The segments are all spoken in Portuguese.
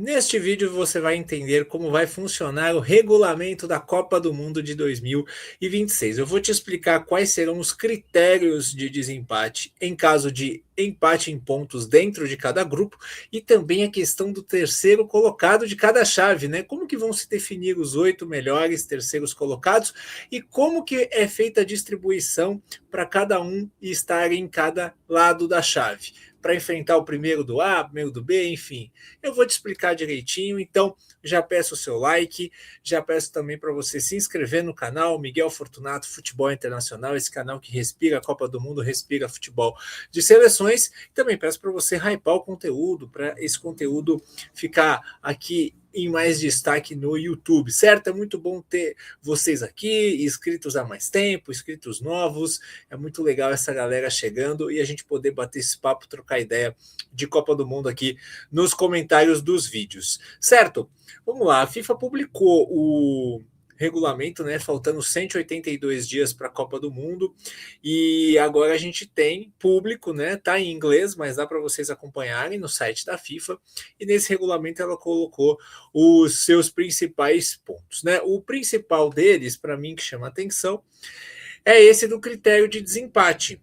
Neste vídeo você vai entender como vai funcionar o regulamento da Copa do Mundo de 2026. Eu vou te explicar quais serão os critérios de desempate em caso de empate em pontos dentro de cada grupo e também a questão do terceiro colocado de cada chave, né? Como que vão se definir os 8 melhores terceiros colocados e como que é feita a distribuição para cada um estar em cada lado da chave, para enfrentar o primeiro do A, o primeiro do B, enfim. Eu vou te explicar direitinho, então já peço o seu like, já peço também para você se inscrever no canal Miguel Fortunato Futebol Internacional, esse canal que respira a Copa do Mundo, respira futebol de seleções. Também peço para você hypar o conteúdo, para esse conteúdo ficar aqui em mais destaque no YouTube, certo? É muito bom ter vocês aqui, inscritos há mais tempo, inscritos novos, é muito legal essa galera chegando e a gente poder bater esse papo, trocar ideia de Copa do Mundo aqui nos comentários dos vídeos, certo? Vamos lá, a FIFA publicou o regulamento, né? Faltando 182 dias para a Copa do Mundo e agora a gente tem público, né? Tá em inglês, mas dá para vocês acompanharem no site da FIFA. E nesse regulamento ela colocou os seus principais pontos, né? O principal deles, para mim, que chama atenção, é esse do critério de desempate,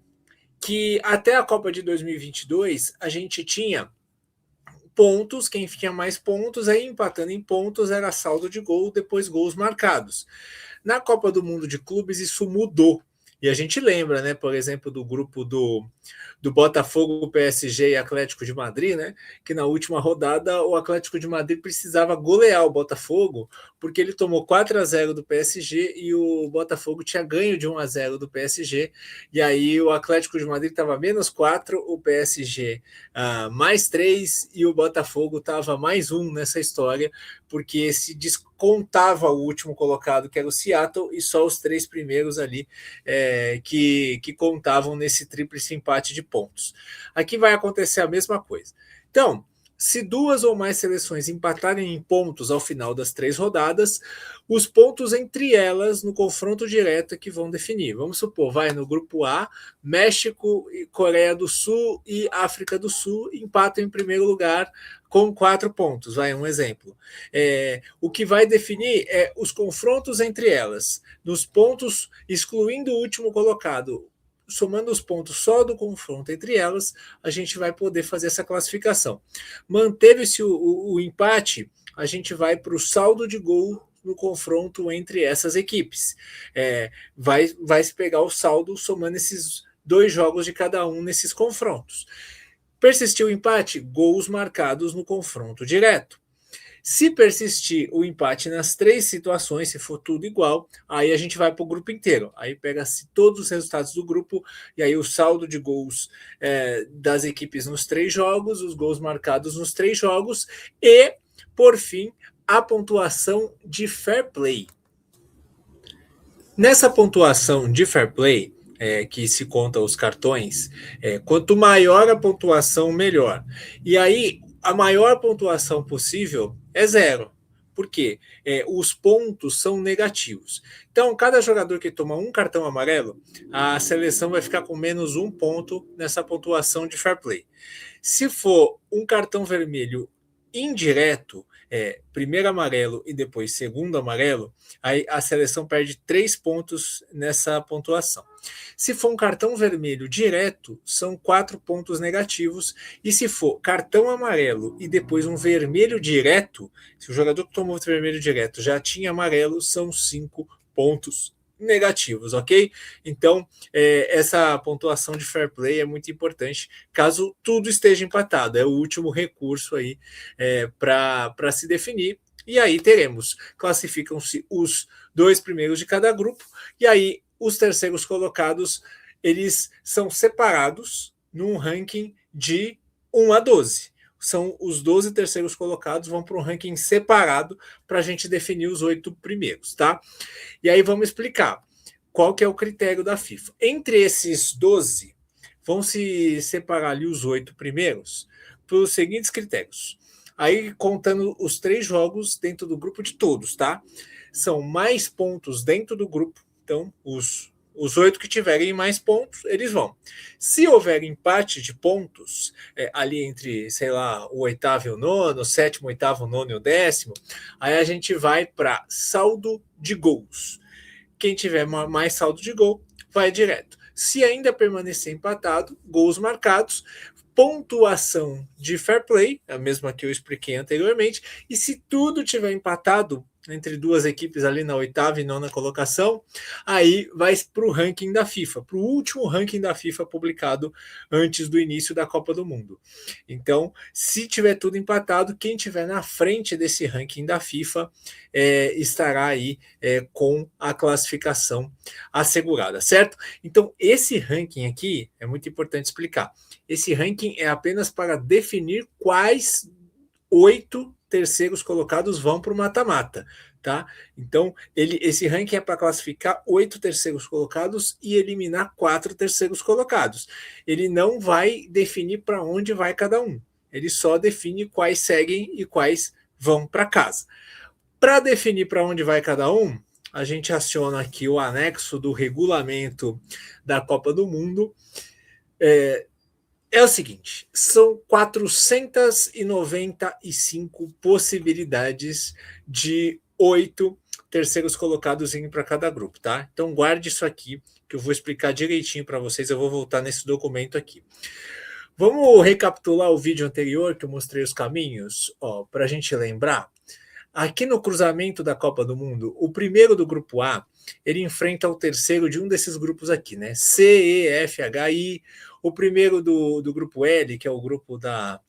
que até a Copa de 2022 a gente tinha pontos, quem tinha mais pontos, aí empatando em pontos era saldo de gol, depois gols marcados. Na Copa do Mundo de Clubes isso mudou. E a gente lembra, né, por exemplo, do grupo do Botafogo, PSG e Atlético de Madrid, né, que na última rodada o Atlético de Madrid precisava golear o Botafogo, porque ele tomou 4-0 do PSG e o Botafogo tinha ganho de 1-0 do PSG, e aí o Atlético de Madrid estava -4, o PSG mais 3 e o Botafogo estava mais 1 nessa história, porque se descontava o último colocado, que era o Seattle, e só os 3 primeiros ali que contavam nesse tríplice empate de pontos. Aqui vai acontecer a mesma coisa. Então, se 2 ou mais seleções empatarem em pontos ao final das 3 rodadas, os pontos entre elas no confronto direto é que vão definir. Vamos supor, vai no grupo A, México, Coreia do Sul e África do Sul empatam em primeiro lugar com 4 pontos, vai um exemplo. O que vai definir é os confrontos entre elas, nos pontos, excluindo o último colocado, somando os pontos só do confronto entre elas, a gente vai poder fazer essa classificação. Manteve-se o empate, a gente vai para o saldo de gol no confronto entre essas equipes. Vai se pegar o saldo somando esses 2 jogos de cada um nesses confrontos. Persistiu o empate, gols marcados no confronto direto. Se persistir o empate nas 3 situações, se for tudo igual, aí a gente vai para o grupo inteiro. Aí pega-se todos os resultados do grupo e aí o saldo de gols das equipes nos 3 jogos, os gols marcados nos 3 jogos e, por fim, a pontuação de fair play. Nessa pontuação de fair play, que se conta os cartões, quanto maior a pontuação, melhor. E aí, a maior pontuação possível é 0. Por quê? Os pontos são negativos. Então, cada jogador que toma um cartão amarelo, a seleção vai ficar com -1 ponto nessa pontuação de fair play. Se for um cartão vermelho indireto, primeiro amarelo e depois segundo amarelo, aí a seleção perde 3 pontos nessa pontuação. Se for um cartão vermelho direto, são 4 pontos negativos, e se for cartão amarelo e depois um vermelho direto, se o jogador que tomou vermelho direto já tinha amarelo, são 5 pontos negativos, ok? Então, essa pontuação de fair play é muito importante, caso tudo esteja empatado, é o último recurso aí para se definir, e aí classificam-se os 2 primeiros de cada grupo, e aí os terceiros colocados, eles são separados num ranking de 1 a 12. São os 12 terceiros colocados, vão para um ranking separado para a gente definir os 8 primeiros, tá? E aí vamos explicar qual que é o critério da FIFA. Entre esses 12, vão se separar ali os 8 primeiros pelos seguintes critérios. Aí contando os 3 jogos dentro do grupo de todos, tá? São mais pontos dentro do grupo, então os Os 8 que tiverem mais pontos, eles vão. Se houver empate de pontos, ali entre, sei lá, o oitavo e o nono, o sétimo, o oitavo, o nono e o décimo, aí a gente vai para saldo de gols. Quem tiver mais saldo de gol, vai direto. Se ainda permanecer empatado, gols marcados, pontuação de fair play, a mesma que eu expliquei anteriormente, e se tudo tiver empatado entre duas equipes ali na oitava e nona colocação, aí vai para o ranking da FIFA, para o último ranking da FIFA publicado antes do início da Copa do Mundo. Então, se tiver tudo empatado, quem tiver na frente desse ranking da FIFA estará aí com a classificação assegurada, certo? Então, esse ranking aqui é muito importante explicar. Esse ranking é apenas para definir quais 8 terceiros colocados vão para o mata-mata, tá? Então, esse ranking é para classificar 8 terceiros colocados e eliminar 4 terceiros colocados. Ele não vai definir para onde vai cada um. Ele só define quais seguem e quais vão para casa. Para definir para onde vai cada um, a gente aciona aqui o anexo do regulamento da Copa do Mundo. É o seguinte, são 495 possibilidades de 8 terceiros colocados indo para cada grupo, tá? Então guarde isso aqui, que eu vou explicar direitinho para vocês, eu vou voltar nesse documento aqui. Vamos recapitular o vídeo anterior que eu mostrei os caminhos, para a gente lembrar. Aqui no cruzamento da Copa do Mundo, o primeiro do grupo A, ele enfrenta o terceiro de um desses grupos aqui, né? C, E, F, H, I. O primeiro do grupo L, que é o grupo da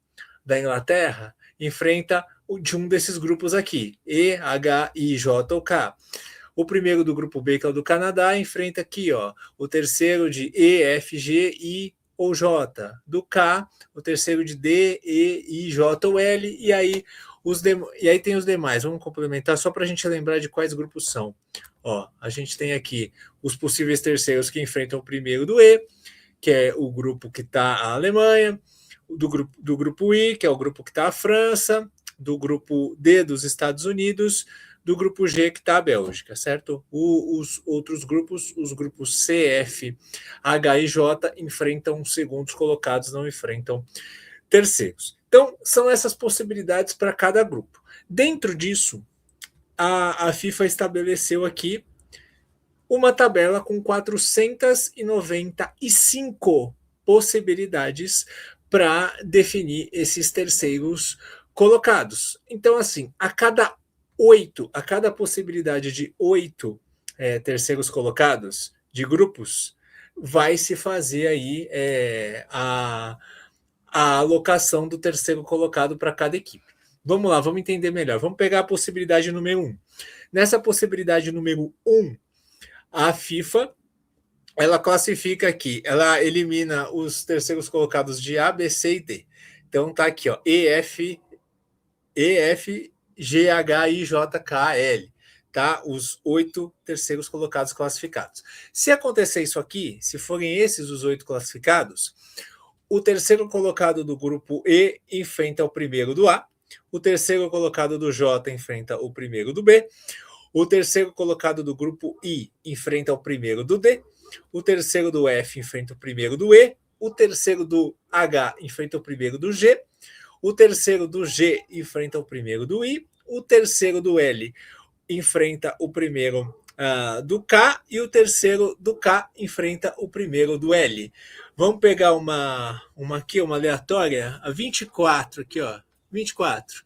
Inglaterra, enfrenta o de um desses grupos aqui, E, H, I, J ou K. O primeiro do grupo B, que é o do Canadá, enfrenta aqui, o terceiro de E, F, G, I ou J. Do K, o terceiro de D, E, I, J ou L. E aí tem os demais. Vamos complementar só para a gente lembrar de quais grupos são. A gente tem aqui os possíveis terceiros que enfrentam o primeiro do E, que é o grupo que está a Alemanha, do grupo I, que é o grupo que está a França, do grupo D dos Estados Unidos, do grupo G, que está a Bélgica, certo? Os outros grupos, os grupos C, F, H e J, enfrentam segundos colocados, não enfrentam terceiros. Então, são essas possibilidades para cada grupo. Dentro disso, a FIFA estabeleceu aqui uma tabela com 495 possibilidades para definir esses terceiros colocados. Então, assim, a cada possibilidade de 8 terceiros colocados de grupos, vai se fazer aí a alocação do terceiro colocado para cada equipe. Vamos lá, vamos entender melhor. Vamos pegar a possibilidade número 1. Nessa possibilidade número 1, a FIFA, ela classifica aqui, ela elimina os terceiros colocados de A, B, C e D. Então tá aqui, E, F, G, H, I, J, K, L. Tá? Os 8 terceiros colocados classificados. Se acontecer isso aqui, se forem esses os 8 classificados, o terceiro colocado do grupo E enfrenta o primeiro do A, o terceiro colocado do J enfrenta o primeiro do B, o terceiro colocado do grupo I enfrenta o primeiro do D, o terceiro do F enfrenta o primeiro do E, o terceiro do H enfrenta o primeiro do G, o terceiro do G enfrenta o primeiro do I, o terceiro do L enfrenta o primeiro do K e o terceiro do K enfrenta o primeiro do L. Vamos pegar uma aqui, uma aleatória, a 24 aqui, 24.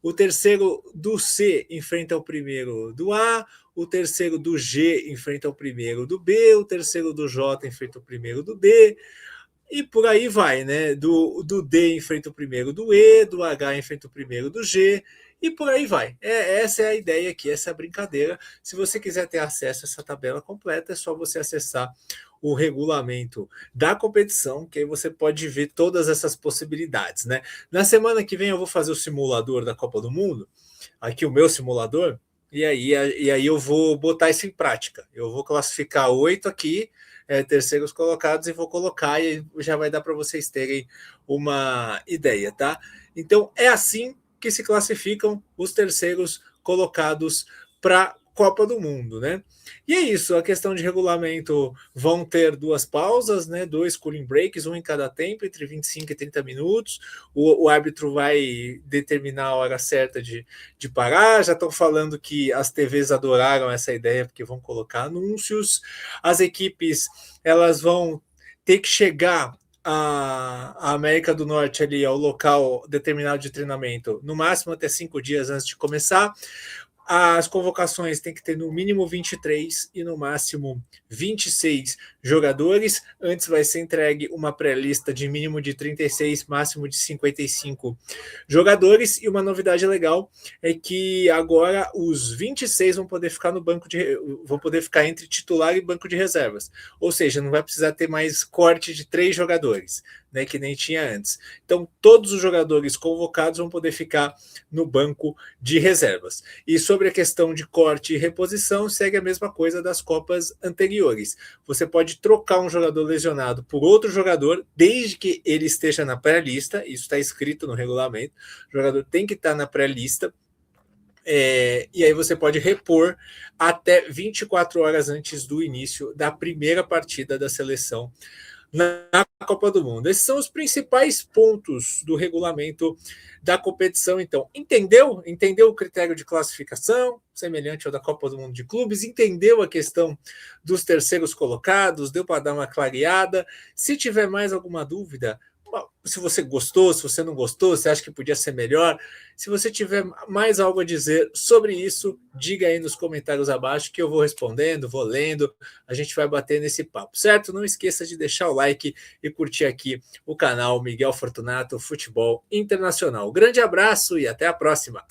O terceiro do C enfrenta o primeiro do A, o terceiro do G enfrenta o primeiro do B, o terceiro do J enfrenta o primeiro do D, e por aí vai, né? Do D enfrenta o primeiro do E, do H enfrenta o primeiro do G, e por aí vai. Essa é a ideia aqui, essa é a brincadeira. Se você quiser ter acesso a essa tabela completa, é só você acessar o regulamento da competição, que aí você pode ver todas essas possibilidades, né? Na semana que vem eu vou fazer o simulador da Copa do Mundo, aqui o meu simulador, e aí eu vou botar isso em prática. Eu vou classificar 8 aqui, terceiros colocados, e vou colocar, e já vai dar para vocês terem uma ideia, tá? Então é assim que se classificam os terceiros colocados para Copa do Mundo, né? E é isso, a questão de regulamento vão ter 2 pausas, né? 2 cooling breaks, um em cada tempo, entre 25 e 30 minutos. O árbitro vai determinar a hora certa de parar. Já estão falando que as TVs adoraram essa ideia, porque vão colocar anúncios. As equipes elas vão ter que chegar a América do Norte ali ao local determinado de treinamento, no máximo até 5 dias antes de começar. As convocações têm que ter no mínimo 23 e no máximo 26 jogadores. Antes vai ser entregue uma pré-lista de mínimo de 36, máximo de 55 jogadores. E uma novidade legal é que agora os 26 vão poder ficar no banco vão poder ficar entre titular e banco de reservas. Ou seja, não vai precisar ter mais corte de 3 jogadores, né, que nem tinha antes. Então, todos os jogadores convocados vão poder ficar no banco de reservas. E sobre a questão de corte e reposição, segue a mesma coisa das Copas anteriores. Você pode trocar um jogador lesionado por outro jogador, desde que ele esteja na pré-lista, isso está escrito no regulamento, o jogador tem que estar na pré-lista, e aí você pode repor até 24 horas antes do início da primeira partida da seleção na Copa do Mundo. Esses são os principais pontos do regulamento da competição. Então, entendeu o critério de classificação, semelhante ao da Copa do Mundo de Clubes, entendeu a questão dos terceiros colocados, deu para dar uma clareada. Se tiver mais alguma dúvida, se você gostou, se você não gostou, se acha que podia ser melhor, se você tiver mais algo a dizer sobre isso, diga aí nos comentários abaixo que eu vou respondendo, vou lendo, a gente vai bater nesse papo, certo? Não esqueça de deixar o like e curtir aqui o canal Miguel Fortunato Futebol Internacional. Grande abraço e até a próxima!